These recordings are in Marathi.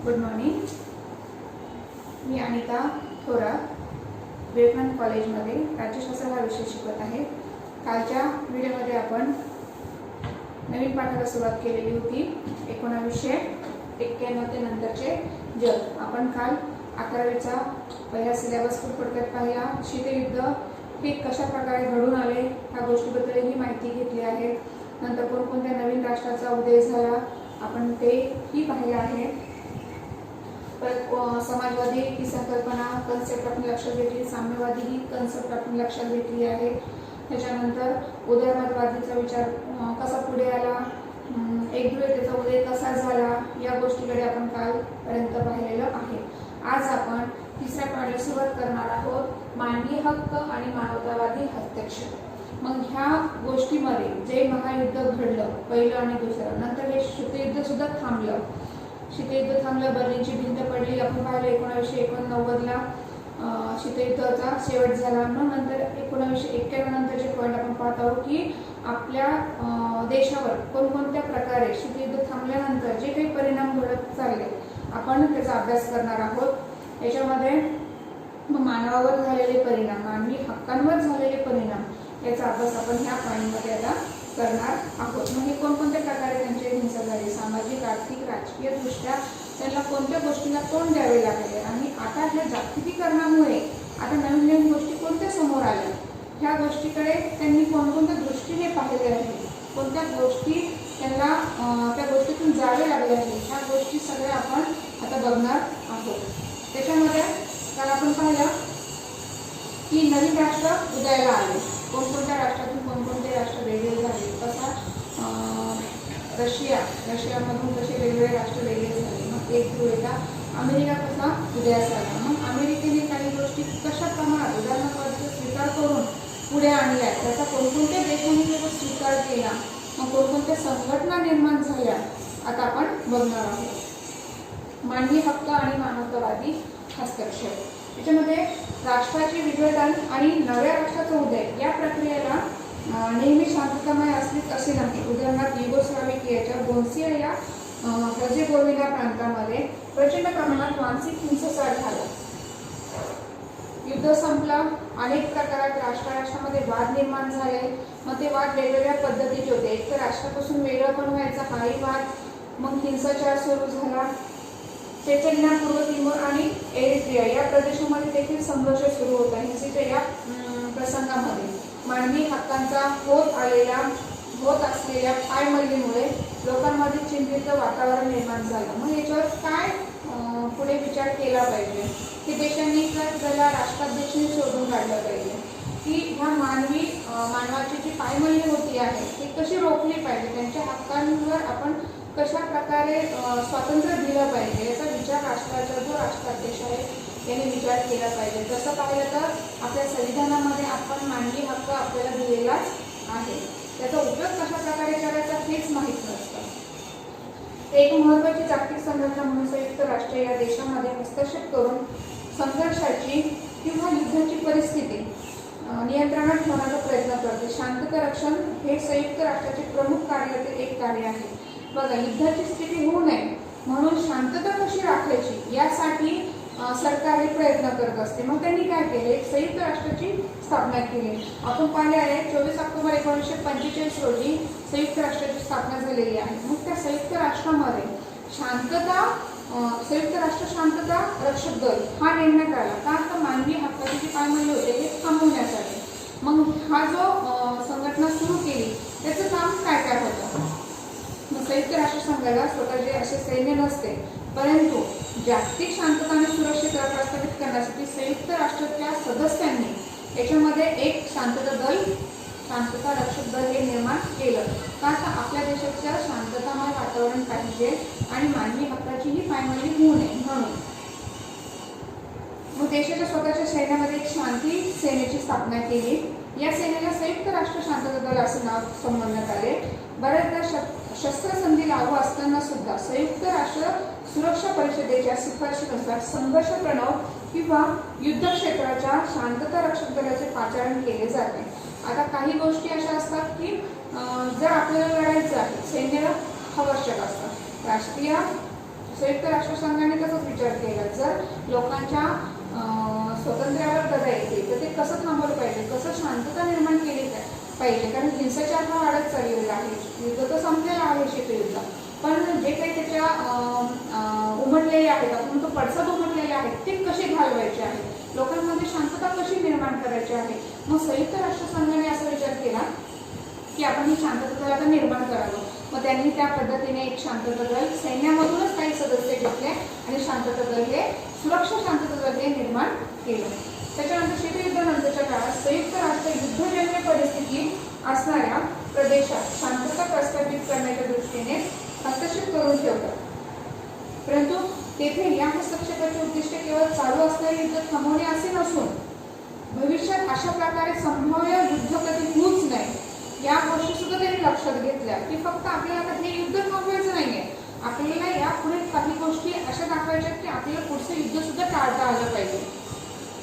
Good morning. मी अनिता थोरात विवेकानंद कॉलेजमध्ये राज्यशास्त्र हा विषय शिकवत आहे. कालच्या व्हिडिओमध्ये आपण नवीन पाठाला सुरुवात केलेली होती. 1991 ते नंतरचे जग. आपण काल 11वीचा पहिला सिलेबस थोडक्यात पाहिला. शीतयुद्ध हे कशा प्रकारे घडून आले ह्या गोष्टीबद्दलही माहिती घेतली आहे. नंतर कोणकोणत्या नवीन राष्ट्राचा उदय झाला आपण तेही पाहिले आहे. समाजवादी ही संकल्पना कन्सेप्ट आपण लक्षात घेतली. साम्यवादी ही कन्सेप्ट आपण लक्षात घेतली आहे. त्याच्यानंतर उदारमतवादीचा विचार कसा पुढे आला, एकध्रुवीयतेचा उदय कसा झाला या गोष्टीकडे आपण कालपर्यंत पाहिलेलं आहे. आज आपण तिसऱ्या पॉईंटला सुरुवात करणार आहोत. मानवी हक्क आणि मानवतावादी हस्तक्षेप. मग ह्या गोष्टीमध्ये जे महायुद्ध घडलं पहिलं आणि दुसरं, नंतर हे शीतयुद्ध सुद्धा थांबलं. शीतयुद्ध थांबलं, बर्लिनची भिंत पडली. आपण पाहिलं 1989ला शीतयुद्धाचा शेवट झाला. मग नंतर 1991 नंतरचे पॉईंट आपण पाहत आहोत की आपल्या देशावर कोणकोणत्या प्रकारे शीतयुद्ध थांबल्यानंतर जे काही परिणाम घडत चालले आपण त्याचा अभ्यास करणार आहोत. याच्यामध्ये मानवावर झालेले परिणाम, मानवी हक्कांवर झालेले परिणाम याचा अभ्यास आपण ह्या पॉईंटमध्ये आता करणार आहोत. मग हे कोणकोणत्या प्रकारे त्यांची हिंसा झाली, सामाजिक, आर्थिक, राजकीय दृष्ट्या त्यांना कोणत्या गोष्टींना तोंड द्यावे लागले आणि आता ह्या जागतिकीकरणामुळे आता नवीन नवीन गोष्टी कोणत्या समोर आल्या ह्या गोष्टीकडे त्यांनी कोणकोणत्या दृष्टीने पाहिले आहे, कोणत्या गोष्टी त्यांना त्या गोष्टीतून जावे लागले आहे ह्या गोष्टी सगळ्या आपण आता बघणार आहोत. त्याच्यामध्ये काल आपण पाहिलं की नवीन राष्ट्र उदयाला आले. कोणकोणत्या राष्ट्रातून कोणकोणते राष्ट्र वेगळे झाले, कसा रशियामधून कसे वेगवेगळे राष्ट्र वेगळे झाले. मग एकध्रुवीयता, अमेरिका कसा उदयास आला. मग अमेरिकेने काही गोष्टी कशा प्रमाणात उदाहरणार्थ स्वीकार करून पुढे आणल्या, त्याचा कोणकोणत्या देशांनी त्याचा स्वीकार केला, मग कोणकोणत्या संघटना निर्माण झाल्या आता आपण बघणार आहोत. मानवी हक्क आणि मानवतावादी हस्तक्षेप. त्याच्यामध्ये राष्ट्राचे विघटन आणि नव्या राष्ट्राचा उदय या प्रक्रियेला नेहमी शांततामय असलीच असे नाही. उदाहरणार्थ युगोस्लावियाच्या बोस्निया या हर्जेगोविना प्रांतामध्ये प्रचंड प्रमाणात मानसिक हिंसाचार झाला. युद्ध संपलं, अनेक प्रकारात राष्ट्रामध्ये वाद निर्माण झाले. मग ते वाद वेगवेगळ्या पद्धतीचे होते. एक तर राष्ट्रापासून वेगळं पण व्हायचा हाही वाद. मग हिंसाचार सुरू झाला. चेचन्या, पूर्व तिमोर आणि एरिट्रिया या प्रदेशामध्ये देखील संघर्ष सुरू होता. हिंसेच्या या प्रसंगामध्ये मानवी हक्कांचा होत असलेल्या पायमल्लीमुळे लोकांमध्ये चिंतित वातावरण निर्माण झालं. मग याच्यावर काय पुढे विचार केला पाहिजे की देशांनी त्याला राष्ट्राध्यक्षांनी शोधून काढलं पाहिजे की ह्या मानवाची जी पायमल्ली होती आहे ती कशी रोखली पाहिजे, त्यांच्या हक्कांवर आपण कशा प्रकारे स्वातंत्र्य दिलं पाहिजे याचा विचार राष्ट्राचा जो राष्ट्राध्यक्ष आहे यांनी विचार केला पाहिजे. जसं पाहिलं तर आपल्या संविधानामध्ये आपण मानवी हक्क आपल्याला दिलेलाच आहे, त्याचा उपयोग कशा प्रकारे करायचा हेच माहीत नसतं. एक महत्त्वाची जागतिक संघटना म्हणून संयुक्त राष्ट्र या देशामध्ये हस्तक्षेप करून संघर्षाची किंवा युद्धाची परिस्थिती नियंत्रणात ठेवण्याचा प्रयत्न करते. शांतता रक्षण हे संयुक्त राष्ट्राचे प्रमुख कार्यातील एक कार्य आहे. बघा, युद्धाची स्थिती होऊ नये म्हणून शांतता कशी राखायची यासाठी सरकार प्रयत्न करत असते. मग त्यांनी काय केले, संयुक्त राष्ट्राची स्थापना केली. आपण पाहिले आहे 24 ऑक्टोबर 1945 रोजी संयुक्त राष्ट्राची स्थापना झालेली आहे. मग त्या संयुक्त राष्ट्रामध्ये संयुक्त राष्ट्र शांतता रक्षक दल हा नेमण्यात आला. का तर मानवी हक्काची जी पायमल्ली होते हे थांबवण्यासाठी. मग हा जो संघटना सुरू केली त्याचं काम काय काय होतं. संयुक्त राष्ट्रसंघाला स्वतःचे असे सैन्य नसते, परंतु जागतिक शांतता आणि सुरक्षितता प्रस्थापित करण्यासाठी संयुक्त राष्ट्राच्या सदस्यांनी याच्यामध्ये एक शांतता रक्षक दल हे निर्माण केलं. का तर आपल्या देशाच्या शांततामय वातावरण पाहिजे आणि मानवी हक्काचीही पायमल्ली होऊ नये म्हणून. मग देशाच्या स्वतःच्या सैन्यामध्ये एक शांती सेनेची स्थापना केली. या सेनेला संयुक्त राष्ट्र शांतता दल असे नाव संबोधण्यात आले. बऱ्याचदा शस्त्रसंधी लागू असताना सुद्धा संयुक्त राष्ट्र सुरक्षा परिषदेच्या शिफारशीनुसार संघर्ष प्रणव किंवा युद्ध क्षेत्राच्या शांतता रक्षक दलाचे पाचारण केले जाते. आता काही गोष्टी अशा असतात की जर आपल्याला लढायचं आहे, सैन्य आवश्यक असतं. राष्ट्रीय संयुक्त राष्ट्रसंघाने तसंच विचार केला, जर लोकांच्या स्वातंत्र्यावर गदा येते तर ते कसं थांबवलं पाहिजे, कसं शांतता निर्माण केली पाहिजे, कारण हिंसाचार हा वाढत चाललेला आहे. युद्ध तर संपलेलं आहे, शीतयुद्ध, पण जे काही त्याच्या उमटलेले आहेत, आपण तो पडसाद उमटलेले आहेत, ते कसे घालवायचे आहेत, लोकांमध्ये शांतता कशी निर्माण करायची आहे. मग संयुक्त राष्ट्रसंघाने असा विचार केला की आपण ही शांतता आता निर्माण करावं. मग त्यांनी त्या पद्धतीने एक शांतता दल सैन्यामधूनच काही सदस्य घेतले आणि शांतता दल हे सुरक्षा शांतता दल हे निर्माण केलं. त्याच्यानंतर शीतयुद्धानंतरच्या काळात संयुक्त राष्ट्र युद्धजन्य परिस्थिती असणाऱ्या प्रदेशात शांतता प्रस्थापित करण्याच्या दृष्टीने हस्तक्षेप करून ठेवतात. परंतु तेथे या हस्तक्षेपाचे उद्दिष्ट केवळ चालू असणारे युद्ध थांबवणे असे नसून भविष्यात अशा प्रकारे संभाव्य युद्ध कधी होऊच नये या गोष्टी सुद्धा त्यांनी लक्षात घेतल्या, की फक्त आपल्याला आता हे युद्ध थांबवायचं नाहीये, आपल्याला या पुढे काही गोष्टी अशा दाखवायच्या की आपल्याला पुढचं युद्ध सुद्धा टाळता आलं पाहिजे.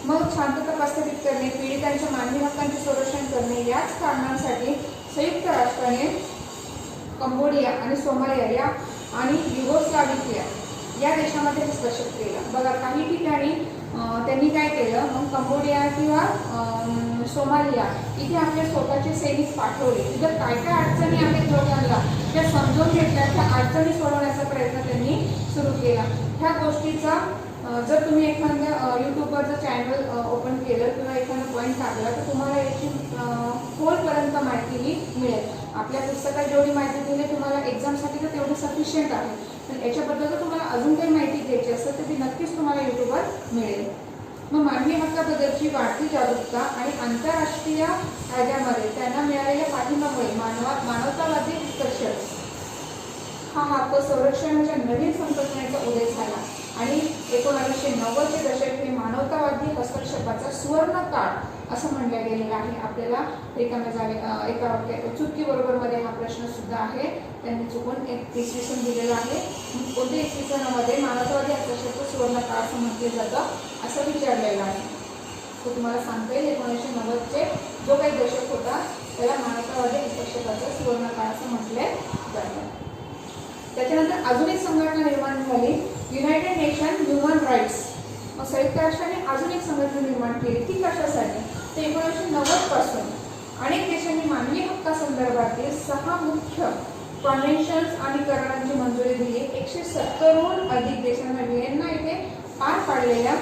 मग शांतता प्रस्थापित करणे, पीडितांच्या मानवी हक्कांचे संरक्षण करणे याच कारणांसाठी संयुक्त राष्ट्राने कंबोडिया आणि सोमालिया या आणि युगोस्लाविया या देशामध्ये हस्तक्षेप केला. बघा, काही ठिकाणी त्यांनी काय केलं, मग कंबोडिया किंवा सोमालिया इथे आपले स्वतःचे सैनिक पाठवले. तिथं काय काय अडचणी आहेत लोकांना त्या समजून घेतल्या, त्या अडचणी सोडवण्याचा प्रयत्न त्यांनी सुरू केला. ह्या गोष्टीचा जर तुम्ही एखाद्या यूट्यूबवर जर चॅनल ओपन केलं किंवा एखादा पॉईंट टाकला तर तुम्हाला याची खोलपर्यंत माहिती मिळेल. आपल्या पुस्तकात जेवढी माहिती दिली तुम्हाला एक्झामसाठी तर तेवढी सफिशियंट आहे, पण याच्याबद्दल जर तुम्हाला अजून काही माहिती घ्यायची असेल तर ती नक्कीच तुम्हाला यूट्यूबवर मिळेल. मग मानवी हक्काबद्दलची वाढती जागरूकता आणि आंतरराष्ट्रीय कायद्यामध्ये त्यांना मिळालेल्या पाठिंब्यामुळे मानवतावादी हस्तक्षेप हा हक्क संरक्षणाच्या नवीन संकल्पनेचा उदय झाला आणि 1990चे दशक हे मानवतावादी हस्तक्षेपाचा सुवर्ण काळ असं म्हटलं गेलेलं आहे. आपल्याला रिकाम्या जागे एका चुटकी बरोबर मध्ये हा प्रश्न सुद्धा आहे, त्यांनी चुकून 21वी सन दिलेला आहे. कोणत्या 21वी सनामध्ये मानवतावादी हस्तक्षेपाचा सुवर्ण काळ असं म्हटलं जातं असं विचारलेलं आहे. तो तुम्हाला सांगता येईल 1990चे जो काही दशक होता त्याला मानवतावादी हस्तक्षेपाचा सुवर्ण काळ असं म्हटले जातं. त्याच्यानंतर अजून एक संघटना निर्माण झाली, युनायटेड नेशन ह्युमन राईट्स. मग संयुक्त राष्ट्राने अजून एक संघटना निर्माण केली, ती कशासाठी, तर 1990 पासून अनेक देशांनी मानवी हक्कासंदर्भातील 6 मुख्य कॉन्व्हेन्शन्स आणि करारांची मंजुरी दिली. 170हून अधिक देशांना व्हिएन्ना येथे पार पाडलेल्या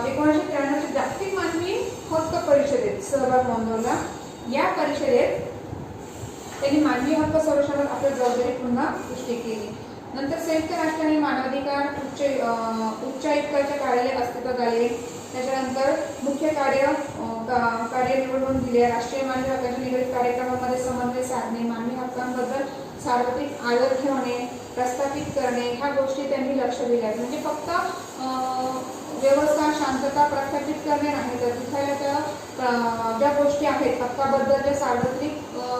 1993च्या जागतिक मानवी हक्क परिषदेत सहभाग नोंदवला. या परिषदेत त्यांनी मानवी हक्क संरक्षणात आपली जबाबदारी पुन्हा पुष्टी केली. नंतर संयुक्त राष्ट्रांनी मानवाधिकार उच्चायुक्ताचे कार्यालय अस्तित्वात आले. त्याच्यानंतर मुख्य कार्य निवडून दिले. राष्ट्रीय मानवी हक्काच्या निगडीत कार्यक्रमामध्ये समन्वय साधणे, मानवी हक्कांबद्दल सार्वत्रिक आदर ठेवणे, प्रस्थापित करणे ह्या गोष्टी त्यांनी लक्ष दिल्या. म्हणजे फक्त व्यवस्था शांतता प्रस्थापित करणे नाही, तर तिथल्या त्या ज्या गोष्टी आहेत हक्काबद्दल ज्या सार्वत्रिक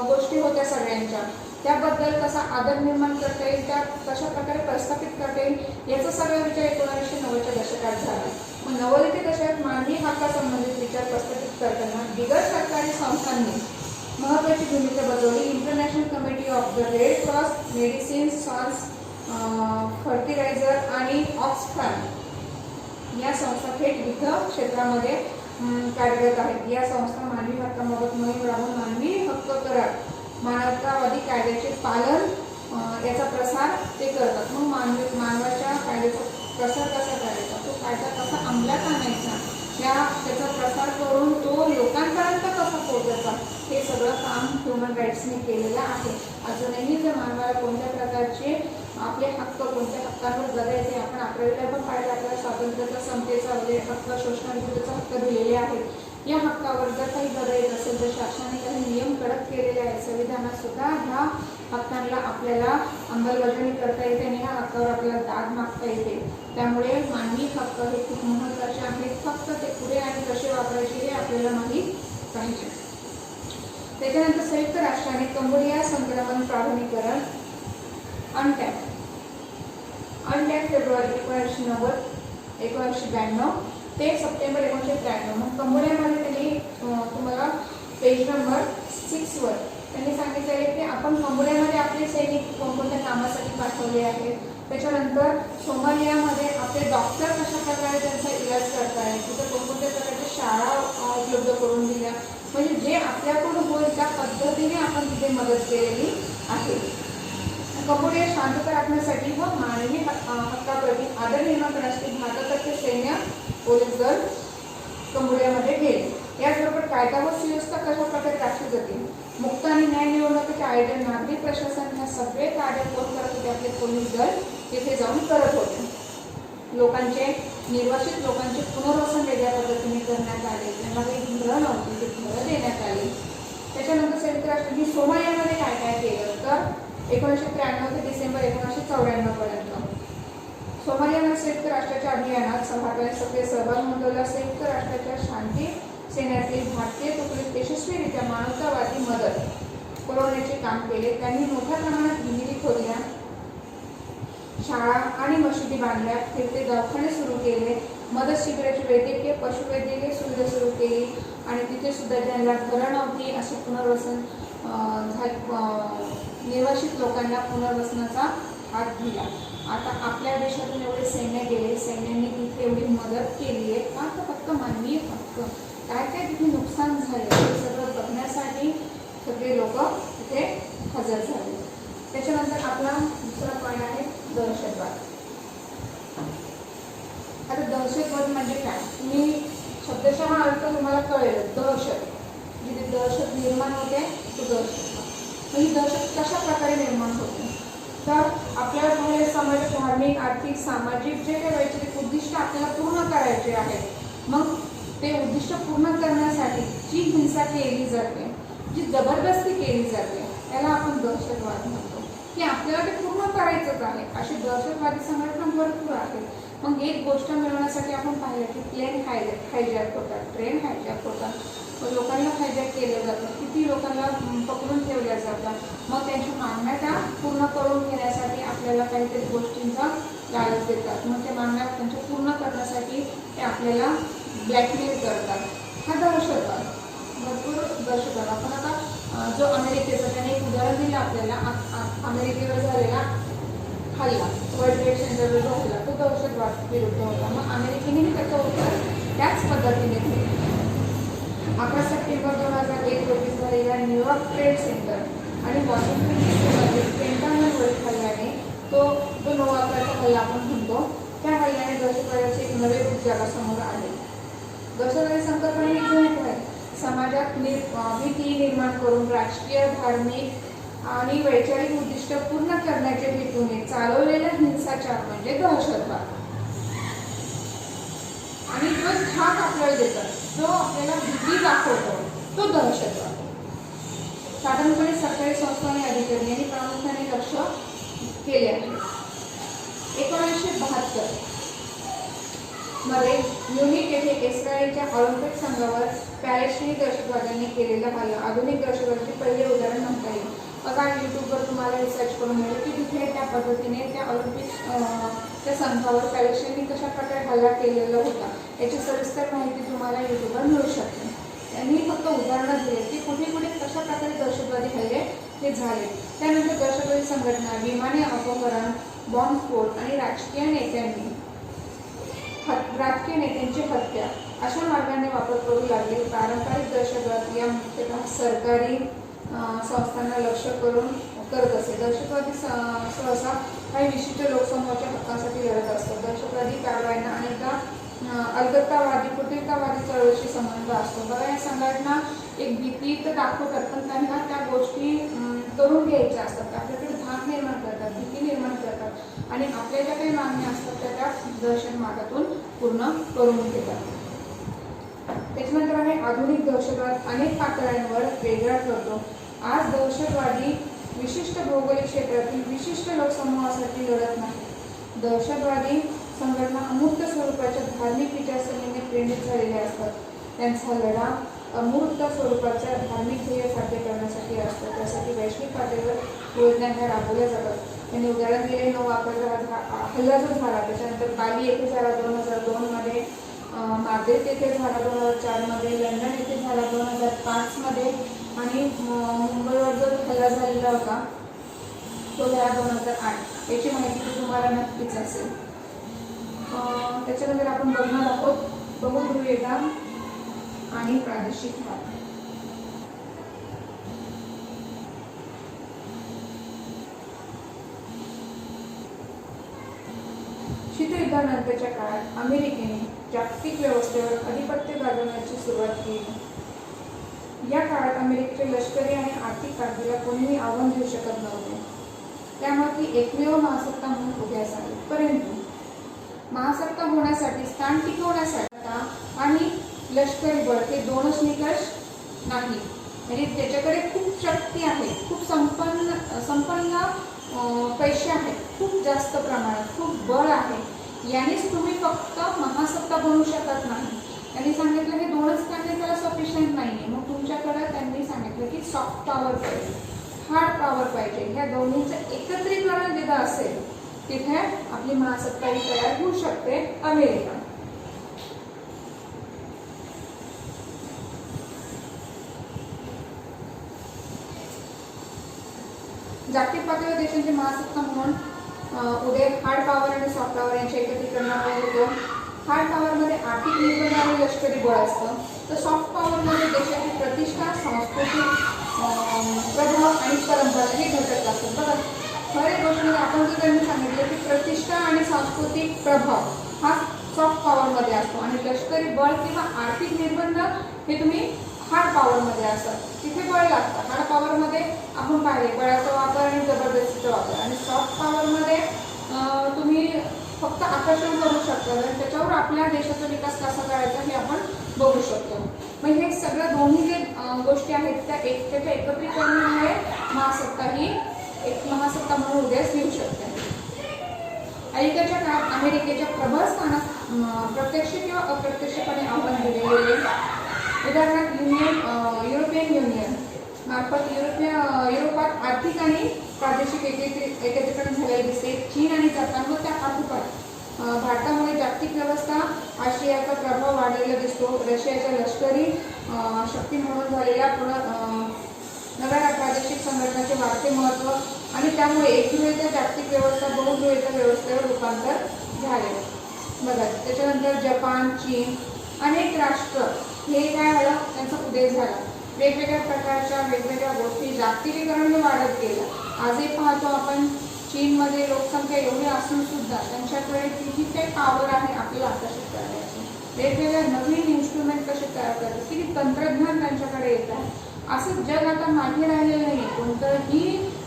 गोष्टी होत्या सगळ्यांच्या त्याबद्दल कसा आदर निर्माण करता येईल, त्या कशा प्रकारे प्रस्थापित करता येईल याचा सगळा विचार 1990च्या दशकात झाला. मग 90च्या दशकात मानवी हक्कासंबंधित विचार प्रस्थापित करताना बिगर सरकारी संस्थांनी महत्त्वाची भूमिका बजावली. International committee of the red cross, medecins sans, fertilizer आणि ऑक्सफॅम या संस्था थेट युद्ध क्षेत्रामध्ये कार्यरत आहेत. या संस्था मानवी हक्कांबाबत मोहीम राबवून मानवी हक्क करार, मानवतावादी कायद्याचे पालन याचा प्रसार ते करतात. मग मानवाच्या कायद्याचा प्रसार कसा करायचा, तो कायदा कसा अंमलात आणायचा, त्याचा प्रसार करून तो लोकांपर्यंत कसा पोहोचायचा, हे सगळं काम ह्युमन राईट्सने केलेलं आहे. अजूनही जर मानवाला कोणत्या प्रकारचे आपले हक्क, कोणत्या हक्कांवर गदा येते, आपण 11वीला पण पाहिजे, आपल्याला स्वातंत्र्याचा, समतेचा वगैरे हक्क, शोषणाविरुद्धचा हक्क दिलेले आहेत. या हक्कावर जर काही गदा येत असेल तर शासनाने काही नियम कडक केलेले आहेत. संविधानात सुद्धा ह्या हक्कांना आपल्याला अंमलबजावणी करता येते आणि ह्या हक्कावर आपल्याला दाद मागता येते. त्यामुळे मानवी हक्क हे खूप महत्त्वाचे आहेत. फक्त ते पुढे आणि कसे वापरायचे हे आपल्याला माहीत पाहिजे. त्याच्यानंतर संयुक्त राष्ट्राने कंबोडिया संक्रमण प्राधान्यकरण अनटॅप फेब्रुवारी 1990 1992 ते सप्टेंबर 1993. मग कंबोडियामध्ये त्यांनी तुम्हाला पेज नंबर 6 वर त्यांनी सांगितलेले की आपण कंबोडियामध्ये आपले सैनिक कोणकोणत्या कामासाठी पाठवले आहेत. त्याच्यानंतर सोमालियामध्ये आपले डॉक्टर कशा प्रकारे त्यांचा इलाज करतायत, तिथं कोणकोणत्या प्रकारच्या शाळा उपलब्ध करून दिल्या, म्हणजे जे आपल्याकडून होईल त्या पद्धतीने आपण तिथे मदत केलेली आहे. कंबोडिया शांतता राखण्यासाठी व मानवी हक्काप्रती आदर निर्माण करण्यासाठी भारतातर्फे सैन्य पोलीस दल कंबोडियामध्ये गेले. याचबरोबर कायदा व सुव्यवस्था कशा प्रकारे राखली जाते, मुक्त आणि न्याय निवडणुकीचे आयोजन, नागरिक प्रशासन, ह्या सगळे कार्य कोण करत होते, आपले पोलीस दल तिथे जाऊन करत होते. लोकांचे निर्वासित लोकांचे पुनर्वसन वेगळ्या पद्धतीने करण्यात आले, त्यांना काही घरं नव्हती ते घरं देण्यात आली. त्याच्यानंतर संयुक्त राष्ट्रांनी सोमालियामध्ये काय काय केलं तर 1993 ते डिसेंबर 1994 पर्यंत सोमालियामध्ये संयुक्त राष्ट्राच्या अभियानात भारताने सक्रिय सहभाग नोंदवला. संयुक्त राष्ट्राच्या शांती सेनेतील भारतीय तुकडीत यशस्वीरित्या मानवतावादी मदत पुरवण्याचे काम केले. त्यांनी मोठ्या प्रमाणात विहिरी खोदल्या, शाळा आणि मशिदी बांधल्या, फिरते दवाखाने सुरू केले, मदत शिबिराची वैद्यकीय पशुवैद्यकीय सुविधा सुरू केली आणि तिथे सुद्धा ज्यांना घरं नव्हती असे पुनर्वसन निर्वासित लोकांना पुनर्वसनाचा हात दिला. आता आपल्या देशातून एवढे सैन्य गेले, सैन्याने तिथे एवढी मदत केली आहे का, तर फक्त मानवीय हक्क काय काय तिथे नुकसान झाले हे सगळं बघण्यासाठी सगळे लोक तिथे हजर झाले. त्याच्यानंतर आपला दुसरा पॉईंट आहे दहशतवाद. आता दहशतवाद म्हणजे काय, मी शब्दशः हा अर्थ तुम्हाला कळेल. दहशत, जिथे दहशत निर्माण होते तो दहशतवाद. म्हणजे दहशत कशा प्रकारे निर्माण होते तर आपल्याला तुम्हाला समाज धार्मिक आर्थिक सामाजिक जे काही वैचारिक उद्दिष्ट आपल्याला पूर्ण करायचे आहेत, मग ते उद्दिष्ट पूर्ण करण्यासाठी जी हिंसा केली जाते, जी जबरदस्ती केली जाते त्याला आपण दहशतवाद म्हणतो. की आपल्याला ते पूर्ण करायचंच आहे, अशी दहशतवादी संघटना भरपूर आहेत. मग एक गोष्ट मिळवण्यासाठी आपण पाहिलं की प्लेन हायजॅक होतात, ट्रेन हायजॅक होतात, लोकांना हायजॅक केलं जातं, किती लोकांना पकडून ठेवल्या जातात. मग त्यांच्या मागण्या त्या पूर्ण करून घेण्यासाठी आपल्याला काहीतरी गोष्टींचा लालच देतात. मग त्या मागण्या त्यांच्या पूर्ण करण्यासाठी ते आपल्याला ब्लॅकमेल करतात. हा दहशतवाद, भरपूर दहशतवाद. आपण आता जो अमेरिकेचा त्याने एक उदाहरण दिलं आपल्याला, अमेरिकेवर झालेला हल्ला, वर्ल्ड ट्रेड सेंटरवर झालेला, तो दहशतवाद विरुद्ध होता. मग अमेरिकेनेही त्याचं उत्तर त्याच पद्धतीने दिलं. 11 सप्टेंबर 2001 रोजी झालेल्या न्यूयॉर्क ट्रेड सेंटर आणि वॉशिंग्टन डीसीमध्ये पेंटागनवर हल्ल्याने तो जो 9 अकराचा हल्ला आपण म्हणतो, त्या हल्ल्याने दहशतवादाचे एक नवे रूप जगासमोर आले. दहशतवादी संकल्पना ही जुनी आहे. समाजात भीती निर्माण करून राजकीय, धार्मिक आणि वैचारिक उद्दिष्ट पूर्ण करण्याच्या हेतूने चालवलेला हिंसाचार म्हणजे दहशतवाद. आणि जो धाक आपल्याला देतात, जो आपल्याला भीती दाखवतो, तो दहशतवाद. साधारणपणे सरकारी संस्था आणि अधिकारी यांनी प्रामुख्याने लक्ष केले आहे. 1972 मध्ये म्युनिक येथे इस्रायलच्या ऑलिम्पिक संघावर पॅलेस्टिनी दहशतवाद्यांनी केलेला हल्ला आधुनिक दहशतवादाचे पहिले उदाहरण म्हणता येईल. बघा यूट्यूबवर तुम्हाला रिसर्च करून मिळेल की तिथे त्या पद्धतीने त्या ऑलिम्पिकच्या संघावर पॅलेस्टिनी कशा प्रकारे हल्ला केलेला होता याची सविस्तर माहिती तुम्हाला यूट्यूबवर मिळू शकते. त्यांनी फक्त उदाहरणं दिली की कुठे कुठे कशा प्रकारे दहशतवादी हल्ले हे झाले. त्यानंतर दहशतवादी संघटना, विमाने अपहरण, बॉम्बस्फोट आणि राजकीय नेत्यांची हत्या अशा मार्गाने वापर करू लागले. पारंपरिक दहशतवाद या मुख्यतः सरकारी संस्थांना लक्ष्य करून करत असे. दहशतवादी सहसा काही विशिष्ट लोकसमूहाच्या हक्कांसाठी लढत असतात. दहशतवादी कारवायांना अनेकदा अलगत्तावादी, फुटीरतावादी चळवळीशी संबंध असतो. बघा, या संघटना एक भीती तर दाखवतात, पण त्यांना त्या गोष्टी करून घ्यायच्या असतात, आपल्याकडे धाक निर्माण करतात, भीती निर्माण करतात आणि आपल्या ज्या काही मागण्या असतात त्या दहशत मार्गातून पूर्ण करून घेतात. त्याच्यानंतर आहे आधुनिक दहशतवाद. अनेक पातळ्यांवर वेगळा ठरतो. आज दहशतवादी विशिष्ट भौगोलिक क्षेत्रातील विशिष्ट लोकसमूहासाठी लढत नाही. दहशतवादी संघटना अमूर्त स्वरूपाच्या धार्मिक विचारसरणीने प्रेरित झालेल्या असतात. त्यांचा लढा अमूर्त स्वरूपाच्या धार्मिक ध्येय साध्य करण्यासाठी असतो. त्यासाठी वैश्विक पातळीवर योजना ह्या राबवल्या जातात. त्यांनी उदाहरण दिले 9 अकराचा हल्ला जो झाला, त्याच्यानंतर बाली येथे झाला 2002 मध्ये, माद्रिद येथे झाला 2004 मध्ये, लंडन येथे झाला 2005 मध्ये आणि मुंबईवर जो हल्ला झालेला होता तो झाला 2008. याची माहिती तुम्हाला नक्कीच असेल. त्याच्यानंतर आपण बघणार आहोत बहुध्रुवीयता आणि प्रादेशिक वाद. शीतयुद्धानंतरच्या काळात अमेरिकेने जागतिक व्यवस्थेवर अधिपत्य गाजवण्याची सुरुवात केली. या काळात अमेरिकेच्या लष्करी आणि आर्थिक कारभाराला कोणीही आव्हान देऊ शकत नव्हते. त्यामुळे ती एकमेव महासत्ता म्हणून उदयास आली. परंतु महासत्ता होण्यासाठी, स्थान टिकवण्यासाठी आणि लष्करी बळ हे दोनच निकष नाही. म्हणजे त्याच्याकडे खूप शक्ती आहे, खूप संपन्न पैसे आहेत, खूप जास्त प्रमाणात खूप बळ आहे. यानेच तुम्ही फक्त महासत्ता बनवू शकत नाही. त्यांनी सांगितलं हे दोनच काही त्याला सफिशियंट नाही. मग तुमच्याकडे त्यांनी सांगितलं की सॉफ्ट पॉवर पाहिजे, हार्ड पॉवर पाहिजे. ह्या दोन्हीचं एकत्रीकरण जिथं असेल तिथे आपली महासत्ता ही तयार होऊ शकते. अमेरिका जागतिक पातळीवर देशांची महासत्ता म्हणून उदय हार्ड पॉवर आणि सॉफ्ट पॉवर यांच्या एकत्रीकरणामुळे होतो. हार्ड पॉवरमध्ये आर्थिक निर्बंध आणि लष्करी बळ असतं, तर सॉफ्ट पॉवरमध्ये देशाची प्रतिष्ठा, सांस्कृतिक प्रभाव आणि परंपरा हे घटक असतात. बघा, बऱ्याच गोष्टींमध्ये आपण जर त्यांनी सांगितलं की प्रतिष्ठा आणि सांस्कृतिक प्रभाव हा सॉफ्ट पॉवरमध्ये असतो आणि लष्करी बळ किंवा आर्थिक निर्बंध हे तुम्ही हार्ड पॉवरमध्ये असतात. तिथे बळ लागतं. हार्ड पॉवरमध्ये आपण पाहिले बळाचा वापर आणि जबरदस्तीचा वापर, आणि सॉफ्ट पॉवरमध्ये तुम्ही फक्त आकर्षण करू शकता आणि त्याच्यावर आपल्या देशाचा विकास कसा करायचा हे आपण बघू शकतो. मग हे सगळं दोन्ही जे गोष्टी आहेत त्याच्या एकत्रीकरणामुळे महासत्ता ही एक महासत्ता म्हणून उदयास येऊ शकते. अलीकडच्या काळात अमेरिकेच्या प्रबळ स्थानात प्रत्यक्ष किंवा अप्रत्यक्षपणे आव्हान दिले गेले. उदाहरणार्थ युरोपियन युनियन मार्फत युरोपात आर्थिक आणि प्रादेशिक एकत्रीकरण झालेले दिसते. चीन आणि जपान व त्या पाठोपाठ भारतामुळे जागतिक व्यवस्था आशियाचा प्रभाव वाढलेला दिसतो. रशियाच्या लष्करी शक्ती म्हणून झालेल्या नव्या प्रादेशिक संघटनाचे वाढते महत्त्व आणि त्यामुळे एकध्रुवीयता जागतिक व्यवस्था बहुध्रुवीयता व्यवस्थेवर रूपांतर झाले. बघा, त्याच्यानंतर जपान, चीन अनेक राष्ट्र हे काय झालं, त्यांचा उदय झाला. वेगवेगळ्या प्रकारच्या वेगवेगळ्या गोष्टी जागतिकीकरण वाढत गेलं. आजही पाहतो आपण चीनमध्ये लोकसंख्या एवढी असून सुद्धा त्यांच्याकडे किती काही पॉवर आहे आपल्याला आकर्षित करण्याची. वेगवेगळ्या नवीन इन्स्ट्रुमेंट कसे तयार करतात, किती तंत्रज्ञान त्यांच्याकडे येत आहे. असं जग आता मागे राहिलेलं नाही. कोणतंही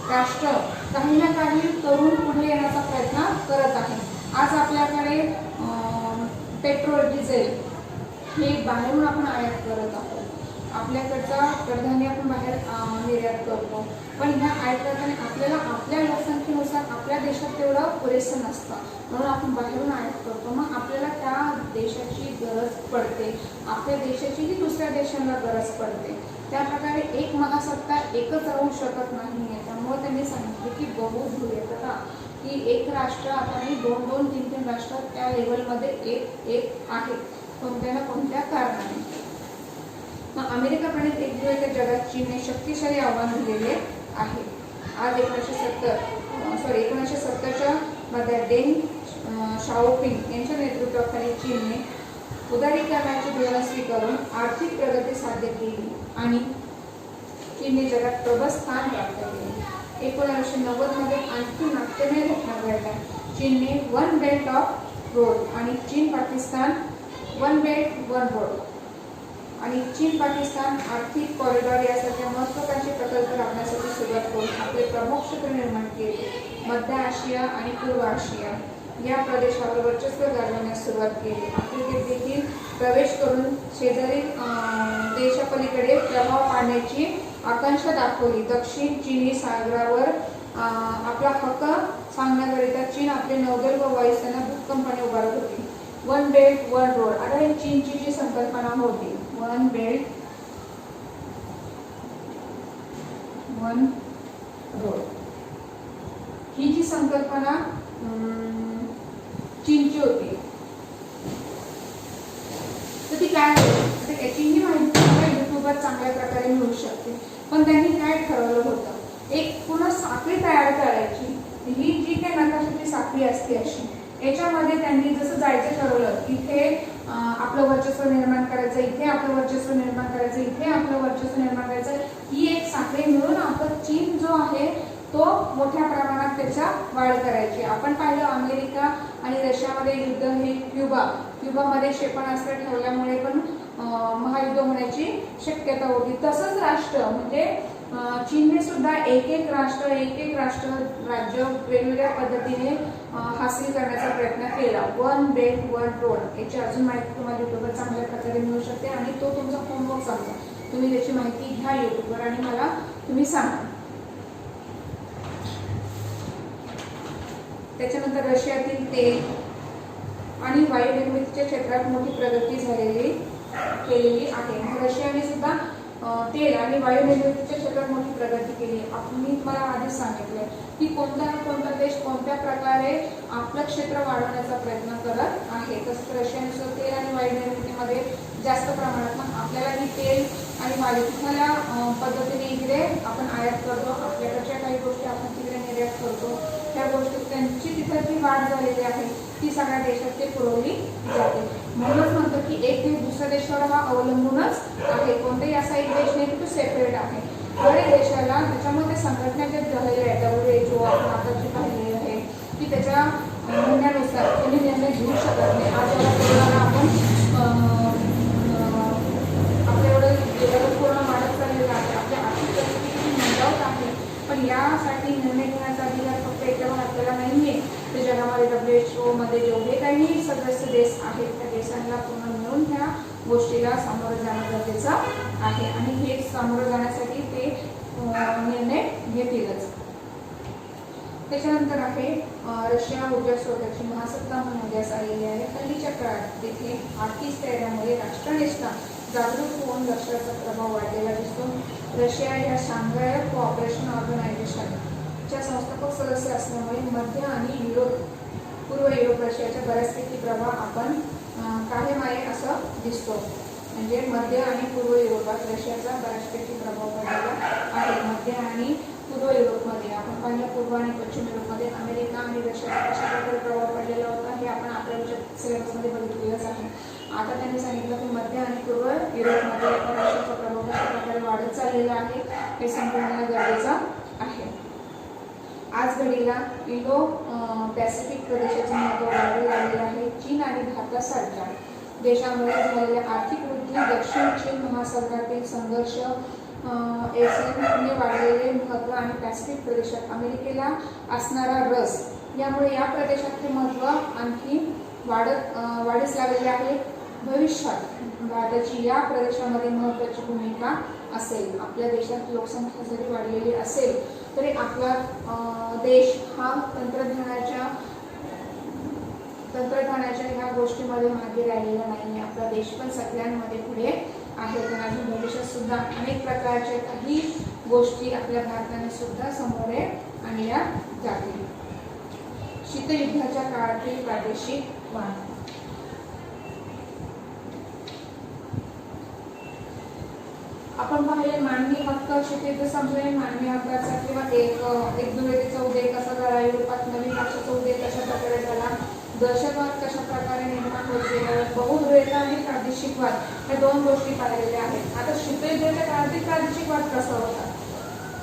राष्ट्र काही ना काही करून पुढे येण्याचा प्रयत्न करत आहे. आज आपल्याकडे पेट्रोल, डिझेल हे बाहेरून आपण आयात करत आहोत. आपल्याकडचा कडधान्य आपण बाहेर निर्यात करतो, पण ह्या आयात करताना आपल्याला आपल्या लोकसंख्येनुसार आपल्या देशात तेवढं पुरेसं नसतं, म्हणून आपण बाहेरून आयात करतो. मग आपल्याला त्या देशाची गरज पडते, आपल्या देशाचीही दुसऱ्या देशांना गरज पडते. त्याप्रकारे एक महासत्ता एकच राहू शकत नाही. त्यामुळे त्यांनी सांगितले की बहुध्रुवीयता की एक राष्ट्र आता नाही, 2-2, 3-3 राष्ट्र त्या लेवलमध्ये एक आहे कोणत्या ना कोणत्या कारणाने. मग अमेरिका प्रणित एकध्रुवीयता जगात चीनने शक्तिशाली आव्हान दिलेले आहे. आज 1970च्या मध्ये डेंग शाओपिंग यांच्या नेतृत्वाखाली चीनने उदारीकरणाची धोरण स्वीकारून आर्थिक प्रगती साध्य केली आणि चीनने जगात प्रबळ स्थान प्राप्त केले. 1990 मध्ये आणखी नाट्यमय घटना घडल्या. चीनने वन बेल्ट ऑफ रोड आणि चीन Pakistan one belt one road आणि चीन पाकिस्तान आर्थिक कॉरिडॉर यासारख्या महत्त्वाकांक्षी प्रकल्प राबण्यासाठी सुरुवात करून आपले प्रमुख क्षेत्र निर्माण केले. मध्य आशिया आणि पूर्व आशिया या प्रदेशावर वर्चस्व गाजवण्यास सुरुवात केली. आफ्रिकेत देखील प्रवेश करून शेजारी देशापलीकडे प्रभाव पाडण्याची आकांक्षा दाखवली. दक्षिण चिनी सागरावर आपला हक्क सांगण्याकरिता चीन आपले नौदल व वायुसेना भक्कमपणे उभारत होती. वन बेल्ट वन रोड, आता ही चीनची जी संकल्पना होती, वन बेल्ट वन रोड, ही जी संकल्पना चीनची होती, तर ती काय होती याचीही माहिती मला युट्यूबवर चांगल्या प्रकारे मिळू शकते. पण त्यांनी काय ठरवलं होतं एक पूर्ण साखळी तयार करायची. ही जी काही नकाशाची साखळी असते अशी, याच्यामध्ये त्यांनी जसं जायचं ठरवलं, इथे आपलं वर्चस्व निर्माण करायचं, इथे आपलं वर्चस्व निर्माण करायचं, इथे आपलं वर्चस्व निर्माण करायचं, ही एक साखळी मिळून आपण चीन जो आहे तो मोठ्या प्रमाणात त्याच्या वाढ करायची. आपण पाहिलं अमेरिका आणि रशियामध्ये युद्ध हे क्युबामध्ये क्षेपणास्त्र ठेवल्यामुळे पण महायुद्ध होण्याची शक्यता होती. तसंच राष्ट्र म्हणजे चीनने सुद्धा एक राष्ट्र राज्य वेगवेगळ्या पद्धतीने हासिल करण्याचा प्रयत्न केला. वन बेल्ट वन रोड याची अजून माहिती तुम्हाला युट्यूबवर चांगल्या प्रकारे मिळू शकते आणि तो तुमचा होमवर्क सांगतो. तुम्ही त्याची माहिती घ्या युट्यूबवर आणि मला तुम्ही सांगा. त्याच्यानंतर रशियातील तेल आणि वायू निर्मितीच्या क्षेत्रात मोठी प्रगती केलेली आहे. रशियाने सुद्धा तेल आणि वायू निर्मितीच्या क्षेत्रात मोठी प्रगती केली. मी तुम्हाला आधीच सांगितलं की कोणता ना कोणता देश कोणत्या प्रकारे आपलं क्षेत्र वाढवण्याचा प्रयत्न करत आहे. तसंच रशियाने सुद्धा तेल आणि वायू निर्मितीमध्ये जास्त प्रमाणात, मग आपल्याला ही तेल आणि वायू कुठल्या पद्धतीने इकडे आपण आयात करतो, आपल्याकडच्या काही गोष्टी आपण तिकडे निर्यात करतो, त्या गोष्टी त्यांची तिथं जी वाढ झालेली आहे ती सगळ्या देशात ते पुरवली जाते. म्हणूनच म्हणतो की एक देश दुसऱ्या देशावर हा अवलंबूनच आहे. कोणताही असा एक देश नाही की तो सेपरेट आहे. प्रत्येक देशाला त्याच्यामध्ये संघटना ज्या झालेल्या आहेत, WHO आपण आता जी पाहिलेली आहे की त्याच्या म्हणण्यानुसार त्यांनी निर्णय घेऊ शकत नाही. आज याला आपण आपल्या एवढं पूर्ण वाढत चाललेलं आहे, आपल्या आर्थिक परिस्थिती मंदावत आहे, पण यासाठी निर्णय घेण्याचा अधिकार फक्त याच्यावर आपल्याला नाही आहे. तर जगामध्ये WHO मध्ये जेवढे काही सदस्य देश आहेत त्या देशांना पूर्ण मिळून ह्या गोष्टीला सामोरं जाणं गरजेचं आहे आणि हे सामोरं जाण्यासाठी ते निर्णय घेतीलच. त्याच्यानंतर आहे रशिया ऊर्जा स्रोताची महासत्ता म्हणून उदयास आलेली आहे. हल्लीच्या काळात तेथे आर्थिक स्थैर्यामुळे राष्ट्रनिष्ठा जागरूक होऊन रशियाचा प्रभाव वाढलेला दिसतो. रशिया या शांघाय कोऑपरेशन ऑर्गनायझेशनच्या संस्थापक सदस्य असल्यामुळे मध्य आणि पूर्व युरोप रशियाच्या बऱ्याचपैकी प्रभाव आपण कायम आहे असं दिसतो. म्हणजे मध्य आणि पूर्व युरोपात रशियाचा बऱ्याचपैकी प्रभाव पडलेला आहे. मध्य आणि पूर्व युरोपमध्ये आपण पाहिलं, पूर्व आणि पश्चिम युरोपमध्ये अमेरिका आणि रशियाचा कशा प्रकारे प्रभाव पडलेला होता हे आपण आपल्या सिलेबसमध्ये बघितलेलंच आहे. आता त्यांनी सांगितलं की मध्य आणि पूर्व युरोपमध्ये रशियाचा प्रभाव कशा प्रकारे वाढत चाललेला आहे हे समजणं गरजेचं आहे. आज घडीला इंडो पॅसिफिक प्रदेशाचे महत्त्व वाढू लागलेले आहे. चीन आणि भारतासारख्या देशांमध्ये झालेल्या आर्थिक वृद्धी, दक्षिण चीन महासागरातील संघर्ष, एशियनने वाढलेले महत्त्व आणि पॅसिफिक प्रदेशात अमेरिकेला असणारा रस यामुळे या प्रदेशाचे महत्त्व आणखी वाढीस लागलेले आहे. भविष्यात भारताची या प्रदेशामध्ये महत्त्वाची भूमिका असेल. आपल्या देशात लोकसंख्या जरी वाढलेली असेल तरी आपला देश हा तंत्रज्ञानाच्या ह्या गोष्टीमध्ये मागे राहिलेला नाही. आपला देश पण सगळ्यांमध्ये पुढे आहे. पण अजून भविष्यात सुद्धा अनेक प्रकारच्या काही गोष्टी आपल्या भारताने सुद्धा समोर आणल्या जातील. शीतयुद्धाच्या काळातील प्रादेशिक वाद. आपण पाहिले मानवी हक्क, शीतयुद्ध संपले, मानवी हक्काचा किंवा एक दुर्वेदीचा उदय कसा झाला, युरोपात नवीन पक्षाचा उदय कशा प्रकारे झाला, दहशतवाद कशा प्रकारे निर्माण होत गेला, बहुध्रुवता आणि प्रादेशिकवाद या दोन गोष्टी पाहिलेल्या आहेत. आता शीतयुद्धाच्या काळातील प्रादेशिकवाद कसा होता,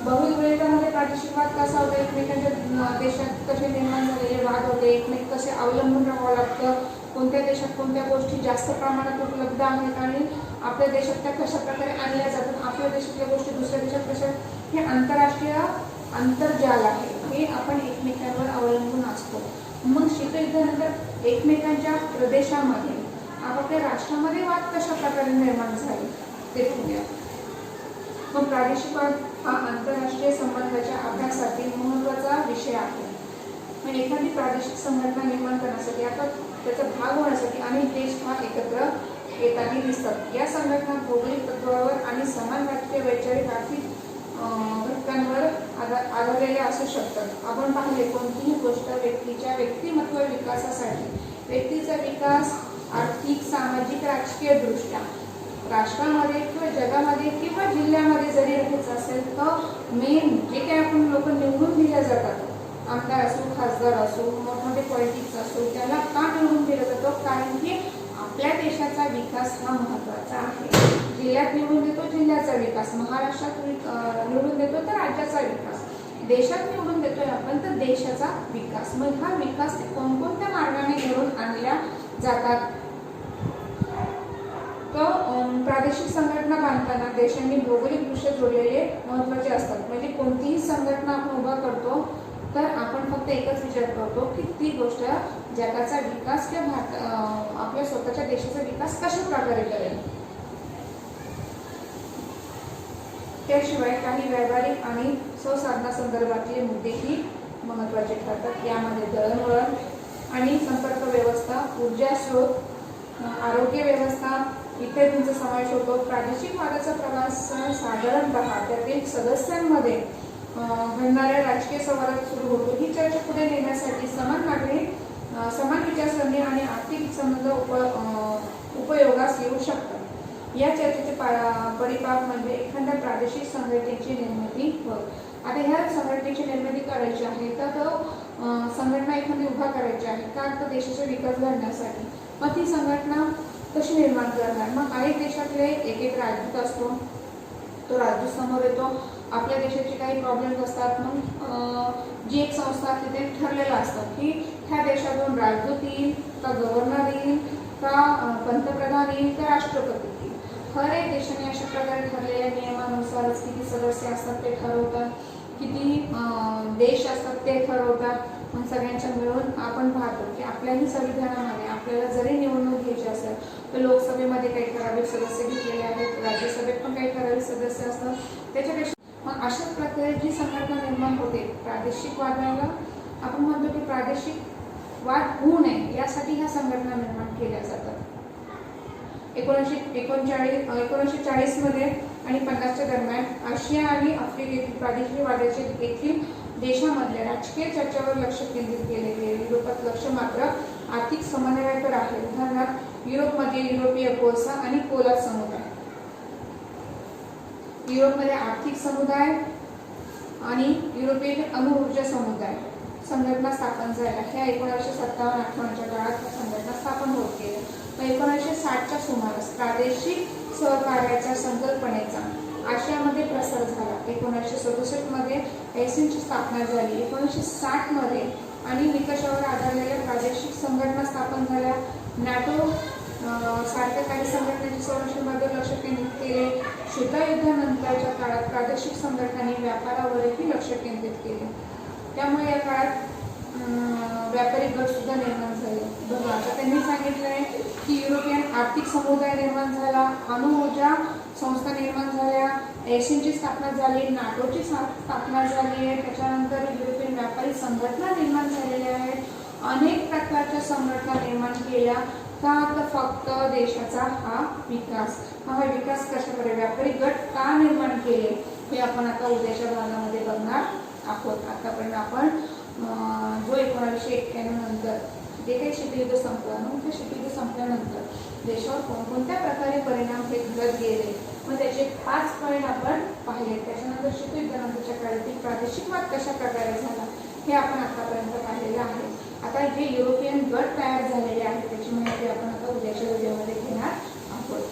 बहुध्रुवतामध्ये प्रादेशिकवाद कसा होता, एकमेकांच्या देशात कसे निर्माण झालेले वाद होते, एकमेक कसे अवलंबून राहावं लागतं, कोणत्या देशात कोणत्या गोष्टी जास्त प्रमाणात उपलब्ध आहेत आणि आपल्या देशात त्या कशा प्रकारे आणल्या जातात, आपल्या देशातल्या गोष्टी दुसऱ्या देशात कशा, हे आंतरराष्ट्रीय आंतरजाल आहे. हे आपण एकमेकांवर अवलंबून असतो. मग शीतयुद्धानंतर एकमेकांच्या प्रदेशामध्ये आपापल्या राष्ट्रामध्ये वाद कशा प्रकारे निर्माण झाले ते पाहूया. मग प्रादेशिकवाद हा आंतरराष्ट्रीय संबंधाच्या अभ्यासातील महत्त्वाचा विषय आहे. पण एखादी प्रादेशिक संघटना निर्माण करण्यासाठी आता त्याचा भाग होण्यासाठी अनेक देश हा एकत्र येताना दिसतात. या संघटना भौगोलिक तत्वावर आणि समान राजकीय, वैचारिक, आर्थिक घटकांवर आधारलेल्या असू शकतात. आपण पाहिले कोणतीही गोष्ट व्यक्तीच्या व्यक्तिमत्व विकासासाठी, व्यक्तीचा विकास आर्थिक, सामाजिक, राजकीय दृष्ट्या राष्ट्रामध्ये किंवा जगामध्ये किंवा जिल्ह्यामध्ये जरी राहायचं असेल तर मेन जे काही आपण लोक निवडून दिल्या जातात, आमदार असो, खासदार असो, मोठमोठे पॉलिटिक्स असो, त्याला का निवडून दिलं जातं? कारण की आपल्या देशाचा विकास हा महत्त्वाचा आहे. जिल्ह्यात निवडून देतो जिल्ह्याचा विकास, महाराष्ट्रात निवडून देतो तर राज्याचा विकास, देशात निवडून देतोय आपण तर देशाचा विकास. मग हा विकास कोणकोणत्या मार्गाने घडवून आणल्या जातात? तो प्रादेशिक संघटना बांधताना देशांनी भौगोलिकदृष्ट्या जोडलेले महत्त्वाचे असतात. म्हणजे कोणतीही संघटना आपण उभा करतो तर आपण फक्त एकच विचार करतो की ती गोष्ट जगाचा विकास किंवा आपल्या स्वतःच्या देशाचा विकास कशा प्रकारे करेल. त्याशिवाय काही व्यावहारिक आणि संसाधनासंदर्भातले मुद्देही महत्त्वाचे ठरतात. यामध्ये दळणवळण आणि संपर्क व्यवस्था, ऊर्जा स्रोत, आरोग्य व्यवस्था इत्यादींचा समावेश होतो. प्रादेशिक वादाचा प्रवास साधारणतः त्यातील सदस्यांमध्ये घडणाऱ्या राजकीय संवादात सुरू होतो. ही चर्चा पुढे नेण्यासाठी समान मागणी, समान विचारसरणी आणि आर्थिक संबंध उपयोगास येऊ शकतात. या चर्चेचे परिपाक म्हणजे एखाद्या प्रादेशिक संघटनेची निर्मिती होय. आता ह्या संघटनेची निर्मिती करायची आहे तर तो संघटना एखादी उभा करायची आहे का, तर देशाचा विकास घडण्यासाठी. मग ती संघटना कशी निर्माण करणार? मग अनेक देशातले एक एक राजदूत असतो, तो राजदूत समोर येतो, आपल्या देशाचे काही प्रॉब्लेम्स असतात. मग जी एक संस्था असते ते ठरलेलं असतं की ह्या देशातून राजदूत येईल का, गव्हर्नर येईल का, पंतप्रधान येईल का, राष्ट्रपती येईल. हर एक देशाने अशा प्रकारे ठरलेल्या नियमानुसारच किती सदस्य असतात ते ठरवतात, किती देश असतात ते ठरवतात. मग सगळ्यांच्या मिळून आपण पाहतो की आपल्याही संविधानामध्ये आपल्याला जरी निवडणूक घ्यायची असेल तर लोकसभेमध्ये काही ठराविक सदस्य घेतलेले आहेत, राज्यसभेत पण काही ठराविक सदस्य असतात. त्याच्यापेक्षा मग अशाच प्रकारे जी संघटना निर्माण होते प्रादेशिक वादाला, आपण म्हणतो की प्रादेशिक वाद होऊ नये यासाठी ह्या संघटना निर्माण केल्या जातात. 1940 मध्ये आणि 50च्या दरम्यान आशिया आणि आफ्रिकेतील प्रादेशिक वादाचे देखील देशामधल्या राजकीय चर्चेवर लक्ष केंद्रित केले गेले. युरोपात लक्ष मात्र आर्थिक समन्वयावर आहे. उदाहरणार्थ युरोपमध्ये युरोपीय कोळसा आणि पोलाद समुदाय, युरोपमध्ये आर्थिक समुदाय आणि युरोपीय अणुऊर्जा समुदाय संघटना स्थापन झाल्या. ह्या 1957-58च्या काळात ह्या संघटना स्थापन होत गेल्या. 1960च्या सुमारास प्रादेशिक सहकार्याच्या संकल्पनेचा आशियामध्ये प्रसार झाला. 1967 मध्ये एसीनची स्थापना झाली. 1960 मध्ये आणि निकषावर आधारलेल्या प्रादेशिक संघटना स्थापन झाल्या. नॅटो सारख्या काही संघटनेचे संरक्षणामध्ये लक्ष केंद्रित केले. शीतयुद्धानंतरच्या काळात प्रादेशिक संघटनांनी व्यापारावरही लक्ष केंद्रित केले. त्यामुळे या काळात व्यापारी गट सुद्धा निर्माण झाले. बघा आता त्यांनी सांगितलंय की युरोपियन आर्थिक समुदाय निर्माण झाला, अणुऊर्जा संस्था निर्माण झाल्या, एसीनची स्थापना झाली, नाटोची स्थापना झाली आहे, त्याच्यानंतर युरोपियन व्यापारी संघटना निर्माण झालेल्या आहेत. अनेक प्रकारच्या संघटना निर्माण केल्या का, तर फक्त देशाचा हा विकास कशाप्रकारे, व्यापारी गट का निर्माण केले हे आपण आता उद्याच्या भागामध्ये बघणार आहोत. आतापर्यंत आपण जो 1991 नंतर जे काही शीतयुद्ध संपलं, मग ते शीतयुद्ध संपल्यानंतर देशावर कोणकोणत्या प्रकारे परिणाम हे घडत गेले, मग त्याचे 5 पॉईंट आपण पाहिले. त्याच्यानंतर शीतयुद्धानंतरच्या काळातील प्रादेशिक वाद कशा प्रकारे झाला हे आपण आतापर्यंत पाहिलेलं आहे. आता जे युरोपियन गट तयार झालेले आहेत त्याची माहिती आपण आता उद्याच्या व्हिडिओमध्ये घेणार आहोत.